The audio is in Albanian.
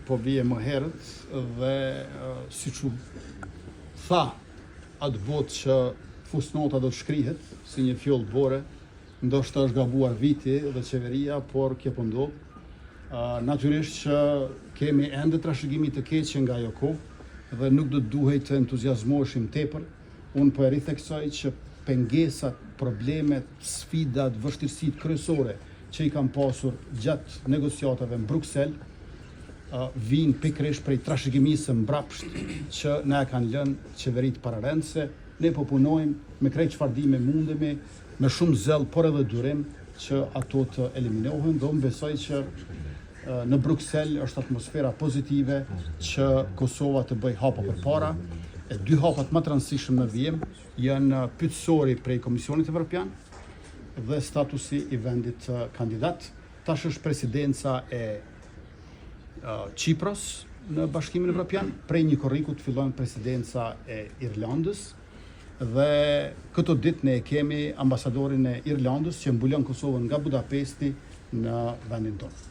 po vije më herët dhe siç u tha atë botë që fusnota do të shkrihet si një fjollë bore, ndoshta është gabuar viti dhe qeveria, por kjo po ndodh. Natyrisht që kemi ende trashëgimi të keqe nga ajo kohë dhe nuk do të duhej të entuziazmoheshim tepër. Unë po e ritheksoj që pengesat, problemet, sfidat, vështirësitë kryesore që i kam pasur gjatë negociatave në Bruksel vinë pikërisht prej trashëgimisë së mbrapsht që na e kanë lënë qeveritë pararendëse. Ne po punojmë me krejt çfarë dime mundemi, me shumë zell, por edhe durim që ato të eliminohen, dhe unë besoj që në Bruksel është atmosfera pozitive që Kosova të bëj hapa përpara. E dy hapat më të rëndësishëm në vijim janë pyetësori prej Komisionit Evropian dhe statusi i vendit kandidat. Tash është presidenca e Çipros në Bashkimin Evropian, prej një korriku të fillon presidenca e Irlandës dhe këto ditë ne kemi ambasadorin e Irlandës që mbulon Kosovën nga Budapesti në vendin tonë.